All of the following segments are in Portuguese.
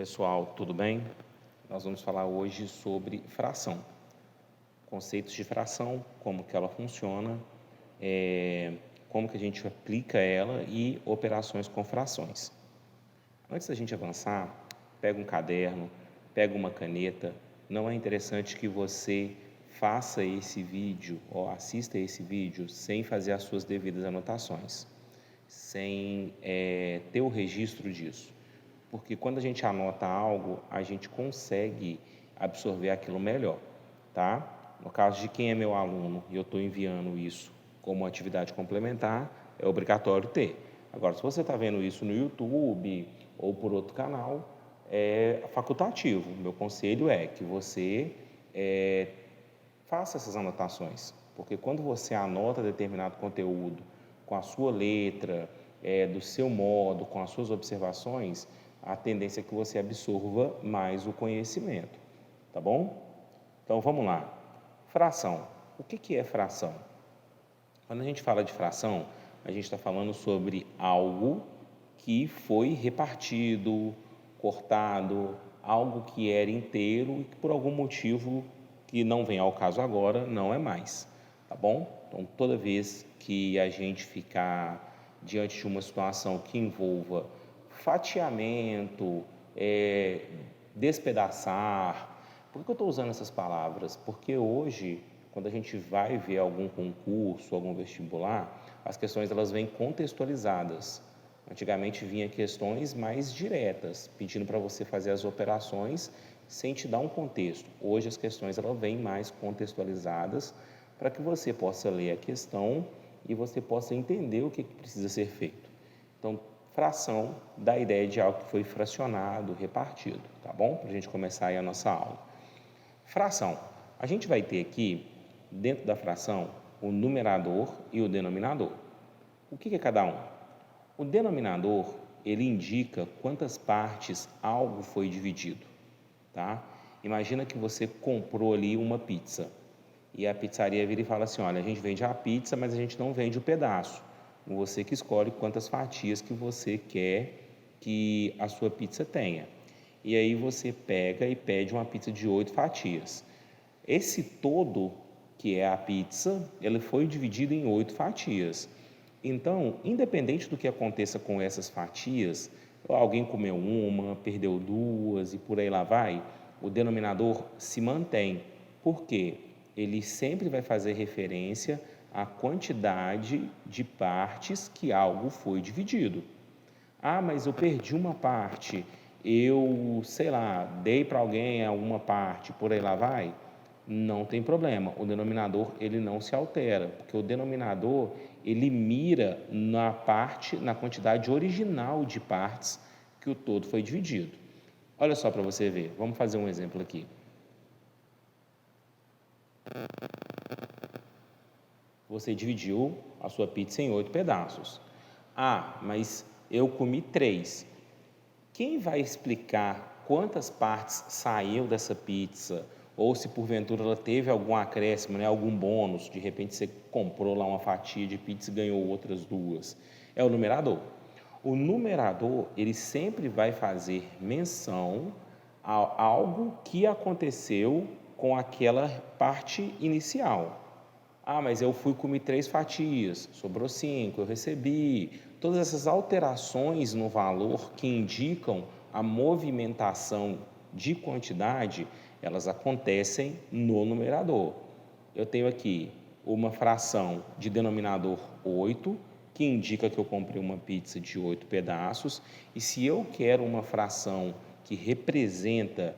Pessoal, tudo bem? Nós vamos falar hoje sobre fração, conceitos de fração, como que ela funciona, como que a gente aplica ela e operações com frações. Antes da gente avançar, pega um caderno, pega uma caneta. Não é interessante que você faça esse vídeo ou assista esse vídeo sem fazer as suas devidas anotações, sem ter o registro disso. Porque quando a gente anota algo, a gente consegue absorver aquilo melhor, tá? No caso de quem é meu aluno e eu estou enviando isso como atividade complementar, é obrigatório ter. Agora, se você está vendo isso no YouTube ou por outro canal, é facultativo. Meu conselho é que você faça essas anotações, porque quando você anota determinado conteúdo com a sua letra, do seu modo, com as suas observações, a tendência é que você absorva mais o conhecimento, tá bom? Então vamos lá. Fração. O que é fração? Quando a gente fala de fração, a gente está falando sobre algo que foi repartido, cortado, algo que era inteiro e que por algum motivo que não vem ao caso agora, não é mais, tá bom? Então, toda vez que a gente ficar diante de uma situação que envolva fatiamento, despedaçar. Por que eu estou usando essas palavras? Porque hoje, quando a gente vai ver algum concurso, algum vestibular, as questões elas vêm contextualizadas. Antigamente vinha questões mais diretas, pedindo para você fazer as operações sem te dar um contexto. Hoje as questões elas vêm mais contextualizadas para que você possa ler a questão e você possa entender o que precisa ser feito. Então, fração dá a ideia de algo que foi fracionado, repartido, tá bom? Para a gente começar aí a nossa aula. Fração. A gente vai ter aqui, dentro da fração, o numerador e o denominador. O que é cada um? O denominador, ele indica quantas partes algo foi dividido, tá? Imagina que você comprou ali uma pizza e a pizzaria vira e fala assim, olha, a gente vende a pizza, mas a gente não vende o pedaço. Você que escolhe quantas fatias que você quer que a sua pizza tenha. E aí você pega e pede uma pizza de 8 fatias. Esse todo, que é a pizza, ele foi dividido em 8 fatias. Então, independente do que aconteça com essas fatias, alguém comeu uma, perdeu duas e por aí lá vai, o denominador se mantém. Por quê? Ele sempre vai fazer referência à quantidade de partes que algo foi dividido. Ah, mas eu perdi uma parte, eu, sei lá, dei para alguém alguma parte, por aí lá vai. Não tem problema, o denominador ele não se altera, porque o denominador ele mira na parte, na quantidade original de partes que o todo foi dividido. Olha só para você ver, vamos fazer um exemplo aqui. Você dividiu a sua pizza em 8 pedaços. Ah, mas eu comi 3. Quem vai explicar quantas partes saiu dessa pizza? Ou se porventura ela teve algum acréscimo, né, algum bônus, de repente você comprou lá uma fatia de pizza e ganhou outras duas. É o numerador. O numerador, ele sempre vai fazer menção a algo que aconteceu com aquela parte inicial. Ah, mas eu fui comer 3 fatias, sobrou 5, eu recebi. Todas essas alterações no valor que indicam a movimentação de quantidade, elas acontecem no numerador. Eu tenho aqui uma fração de denominador 8, que indica que eu comprei uma pizza de 8 pedaços, e se eu quero uma fração que representa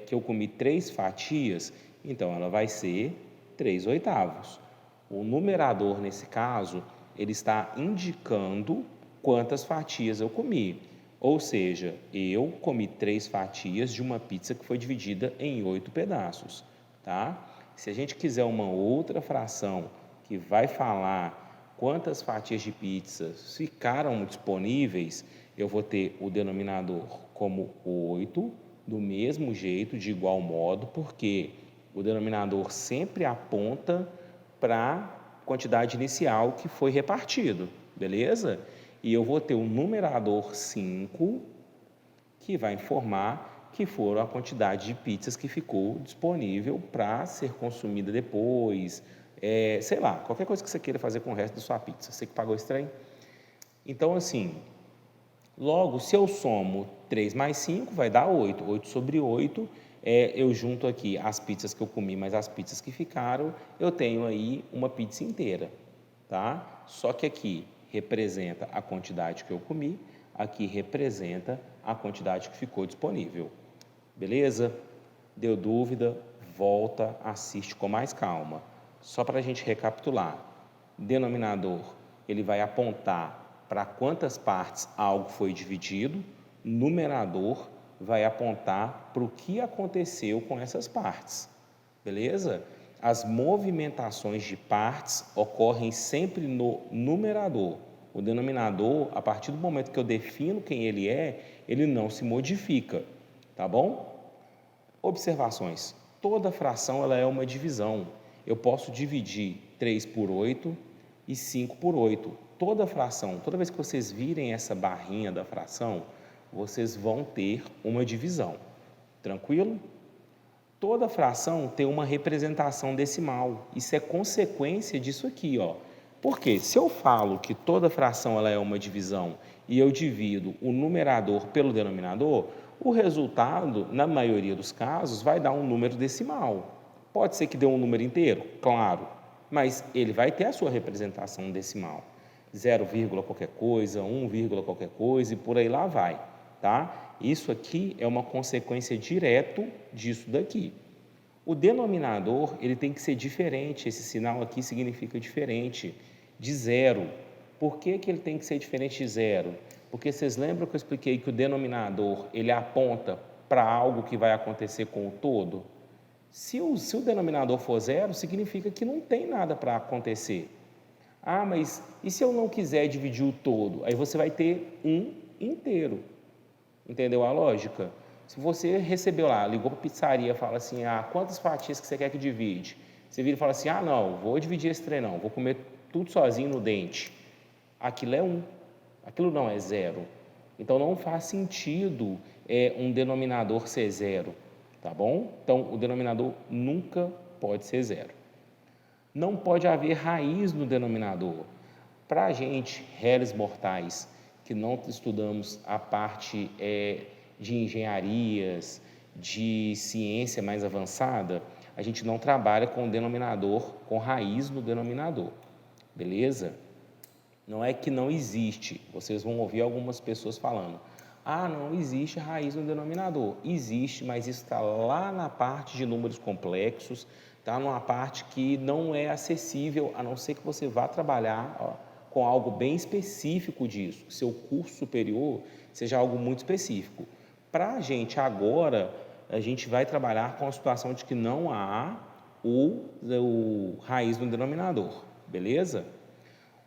que eu comi 3 fatias, então ela vai ser 3 oitavos. O numerador, nesse caso, ele está indicando quantas fatias eu comi. Ou seja, eu comi 3 fatias de uma pizza que foi dividida em 8 pedaços, tá? Se a gente quiser uma outra fração que vai falar quantas fatias de pizza ficaram disponíveis, eu vou ter o denominador como 8, do mesmo jeito, de igual modo, porque o denominador sempre aponta para a quantidade inicial que foi repartido, beleza? E eu vou ter o numerador 5 que vai informar que foram a quantidade de pizzas que ficou disponível para ser consumida depois, sei lá, qualquer coisa que você queira fazer com o resto da sua pizza, você que pagou esse trem. Então, assim, logo, se eu somo 3 mais 5, vai dar 8. 8 sobre 8, eu junto aqui as pizzas que eu comi, mais as pizzas que ficaram, eu tenho aí uma pizza inteira, tá? Só que aqui representa a quantidade que eu comi, aqui representa a quantidade que ficou disponível. Beleza? Deu dúvida? Volta, assiste com mais calma. Só para a gente recapitular, denominador, ele vai apontar para quantas partes algo foi dividido, numerador vai apontar para o que aconteceu com essas partes, beleza? As movimentações de partes ocorrem sempre no numerador. O denominador, a partir do momento que eu defino quem ele é, ele não se modifica, tá bom? Observações. Toda fração ela é uma divisão. Eu posso dividir 3 por 8 e 5 por 8. Toda fração, toda vez que vocês virem essa barrinha da fração, vocês vão ter uma divisão. Tranquilo? Toda fração tem uma representação decimal. Isso é consequência disso aqui, ó. Porque se eu falo que toda fração ela é uma divisão e eu divido o numerador pelo denominador, o resultado, na maioria dos casos, vai dar um número decimal. Pode ser que dê um número inteiro? Claro, mas ele vai ter a sua representação decimal. 0, qualquer coisa, 1, qualquer coisa e por aí lá vai, tá? Isso aqui é uma consequência direta disso daqui. O denominador, ele tem que ser diferente, esse sinal aqui significa diferente, de 0. Por que que ele tem que ser diferente de 0? Porque vocês lembram que eu expliquei que o denominador, ele aponta para algo que vai acontecer com o todo? Se o denominador for 0, significa que não tem nada para acontecer. Ah, mas e se eu não quiser dividir o todo? Aí você vai ter um inteiro. Entendeu a lógica? Se você recebeu lá, ligou para a pizzaria, fala assim, quantas fatias que você quer que divide? Você vira e fala assim, não, vou dividir esse trem não, vou comer tudo sozinho no dente. Aquilo é 1, aquilo não é 0. Então, não faz sentido um denominador ser 0, tá bom? Então, o denominador nunca pode ser 0. Não pode haver raiz no denominador. Para a gente, réis mortais, que não estudamos a parte de engenharias, de ciência mais avançada, a gente não trabalha com denominador, com raiz no denominador, beleza? Não é que não existe, vocês vão ouvir algumas pessoas falando, não existe raiz no denominador. Existe, mas isso está lá na parte de números complexos, está numa parte que não é acessível, a não ser que você vá trabalhar com algo bem específico disso, que seu curso superior seja algo muito específico. Para a gente agora, a gente vai trabalhar com a situação de que não há o raiz no denominador, beleza?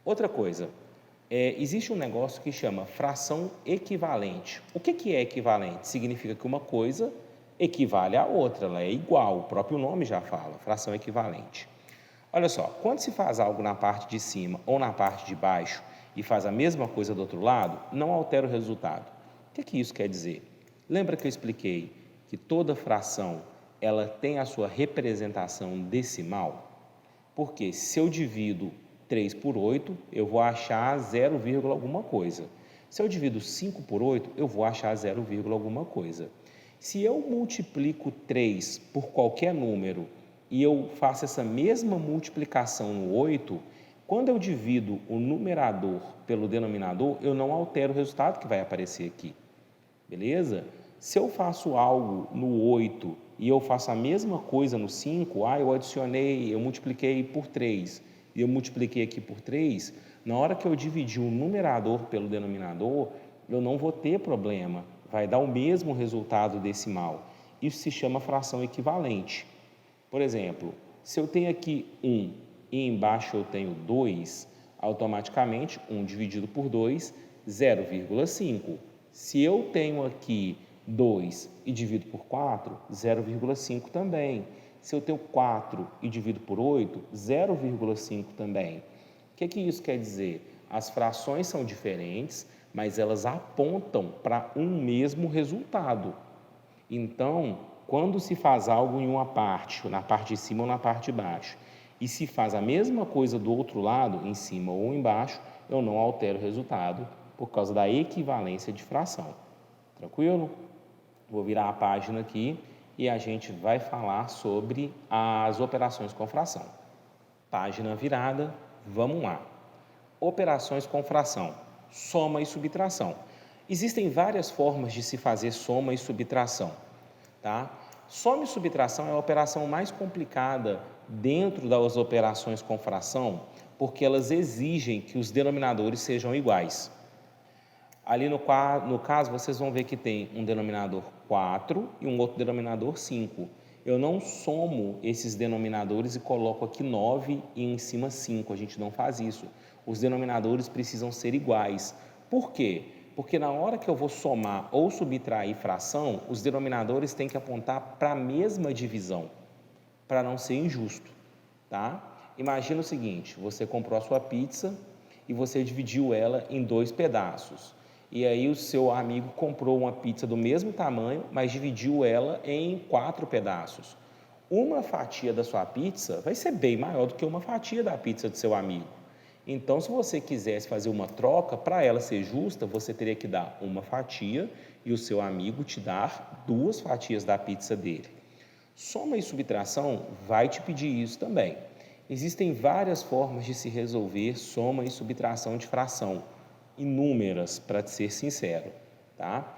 Outra coisa, existe um negócio que chama fração equivalente. O que é equivalente? Significa que uma coisa equivale à outra, ela é igual, o próprio nome já fala, fração equivalente. Olha só, quando se faz algo na parte de cima ou na parte de baixo e faz a mesma coisa do outro lado, não altera o resultado. O que isso quer dizer? Lembra que eu expliquei que toda fração ela tem a sua representação decimal? Porque se eu divido 3 por 8, eu vou achar 0, alguma coisa. Se eu divido 5 por 8, eu vou achar 0, alguma coisa. Se eu multiplico 3 por qualquer número e eu faço essa mesma multiplicação no 8, quando eu divido o numerador pelo denominador, eu não altero o resultado que vai aparecer aqui. Beleza? Se eu faço algo no 8 e eu faço a mesma coisa no 5, eu adicionei, eu multipliquei por 3 e eu multipliquei aqui por 3, na hora que eu dividir o numerador pelo denominador, eu não vou ter problema, vai dar o mesmo resultado decimal. Isso se chama fração equivalente. Por exemplo, se eu tenho aqui 1 e embaixo eu tenho 2, automaticamente 1 dividido por 2, 0,5. Se eu tenho aqui 2 e divido por 4, 0,5 também. Se eu tenho 4 e divido por 8, 0,5 também. O que isso quer dizer? As frações são diferentes, mas elas apontam para um mesmo resultado. Então, quando se faz algo em uma parte, na parte de cima ou na parte de baixo, e se faz a mesma coisa do outro lado, em cima ou embaixo, eu não altero o resultado por causa da equivalência de fração. Tranquilo? Vou virar a página aqui e a gente vai falar sobre as operações com fração. Página virada, vamos lá. Operações com fração, soma e subtração. Existem várias formas de se fazer soma e subtração, tá? Soma e subtração é a operação mais complicada dentro das operações com fração, porque elas exigem que os denominadores sejam iguais. Ali no caso, vocês vão ver que tem um denominador 4 e um outro denominador 5. Eu não somo esses denominadores e coloco aqui 9 e em cima 5. A gente não faz isso. Os denominadores precisam ser iguais. Por quê? Porque na hora que eu vou somar ou subtrair fração, os denominadores têm que apontar para a mesma divisão, para não ser injusto, tá? Imagina o seguinte, você comprou a sua pizza e você dividiu ela em 2 pedaços. E aí o seu amigo comprou uma pizza do mesmo tamanho, mas dividiu ela em 4 pedaços. Uma fatia da sua pizza vai ser bem maior do que uma fatia da pizza do seu amigo. Então, se você quisesse fazer uma troca, para ela ser justa, você teria que dar uma fatia e o seu amigo te dar 2 fatias da pizza dele. Soma e subtração vai te pedir isso também. Existem várias formas de se resolver soma e subtração de fração, inúmeras, para ser sincero, tá?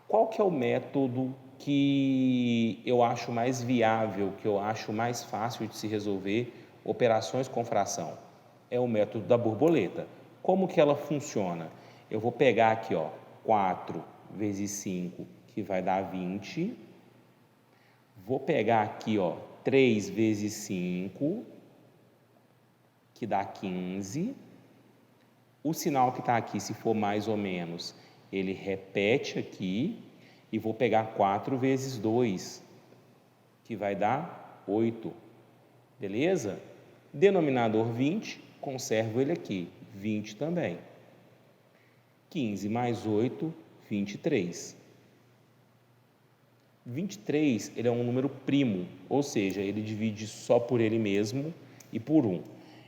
Qual que é o método que eu acho mais viável, que eu acho mais fácil de se resolver operações com fração? É o método da borboleta. Como que ela funciona? Eu vou pegar aqui, ó, 4 vezes 5, que vai dar 20. Vou pegar aqui, ó, 3 vezes 5, que dá 15. O sinal que está aqui, se for mais ou menos, ele repete aqui. E vou pegar 4 vezes 2, que vai dar 8. Beleza? Denominador 20, conservo ele aqui, 20 também. 15 mais 8, 23. 23, ele é um número primo, ou seja, ele divide só por ele mesmo e por 1.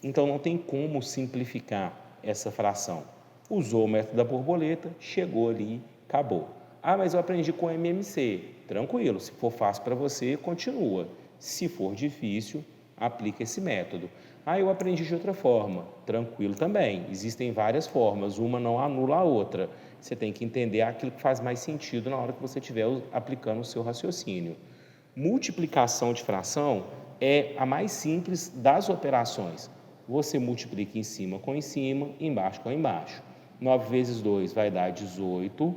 Então, não tem como simplificar essa fração. Usou o método da borboleta, chegou ali, acabou. Ah, mas eu aprendi com MMC. Tranquilo, se for fácil para você, continua. Se for difícil, aplica esse método. Ah, eu aprendi de outra forma. Tranquilo também. Existem várias formas, uma não anula a outra. Você tem que entender aquilo que faz mais sentido na hora que você estiver aplicando o seu raciocínio. Multiplicação de fração é a mais simples das operações. Você multiplica em cima com em cima, embaixo com embaixo. 9 vezes 2 vai dar 18,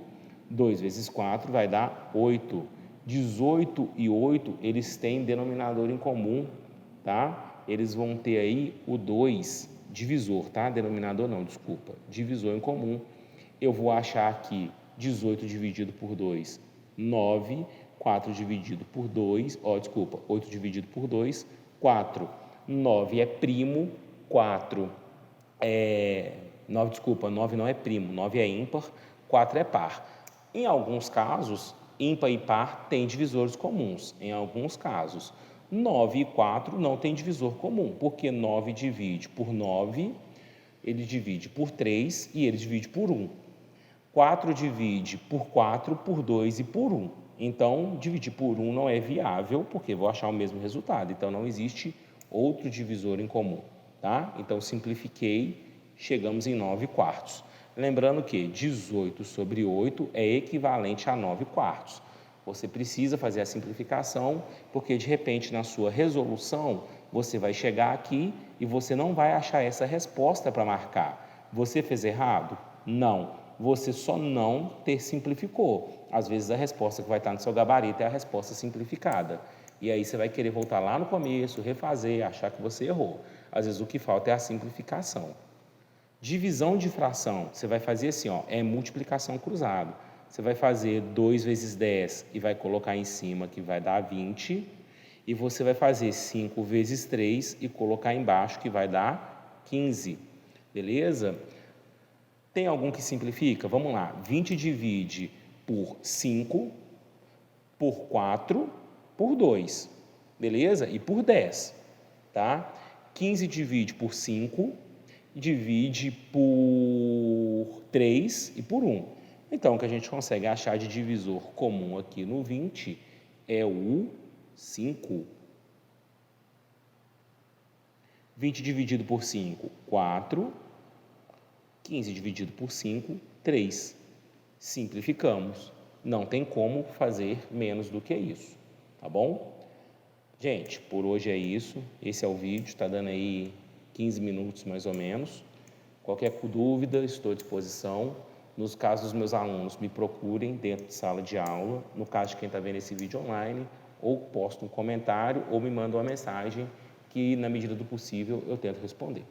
2 vezes 4 vai dar 8. 18 e 8, eles têm denominador em comum, tá? Eles vão ter aí o 2, divisor, tá? Denominador não, desculpa, divisor em comum. Eu vou achar aqui 18 dividido por 2, 9, 4 dividido por 2, 8 dividido por 2, 4. 9 é primo, 9 não é primo, 9 é ímpar, 4 é par. Em alguns casos, ímpar e par têm divisores comuns. Em alguns casos, 9 e 4 não têm divisor comum, porque 9 divide por 9, ele divide por 3 e ele divide por 1. 4 divide por 4, por 2 e por 1. Então, dividir por 1 não é viável, porque vou achar o mesmo resultado. Então, não existe outro divisor em comum, tá? Então, simplifiquei, chegamos em 9 quartos. Lembrando que 18 sobre 8 é equivalente a 9 quartos. Você precisa fazer a simplificação, porque de repente na sua resolução você vai chegar aqui e você não vai achar essa resposta para marcar. Você fez errado? Não. Você só não simplificou. Às vezes a resposta que vai estar no seu gabarito é a resposta simplificada. E aí você vai querer voltar lá no começo, refazer, achar que você errou. Às vezes o que falta é a simplificação. Divisão de fração, você vai fazer assim, ó, é multiplicação cruzada. Você vai fazer 2 vezes 10 e vai colocar em cima que vai dar 20. E você vai fazer 5 vezes 3 e colocar embaixo que vai dar 15. Beleza? Tem algum que simplifica? Vamos lá, 20 divide por 5, por 4, por 2, beleza? E por 10, tá? 15 divide por 5, divide por 3 e por 1. Então, o que a gente consegue achar de divisor comum aqui no 20 é o 5. 20 dividido por 5, 4. 15 dividido por 5, 3. Simplificamos. Não tem como fazer menos do que isso, tá bom? Gente, por hoje é isso. Esse é o vídeo, está dando aí 15 minutos mais ou menos. Qualquer dúvida, estou à disposição. Nos casos dos meus alunos, me procurem dentro de sala de aula. No caso de quem está vendo esse vídeo online, ou posta um comentário ou me manda uma mensagem que, na medida do possível, eu tento responder.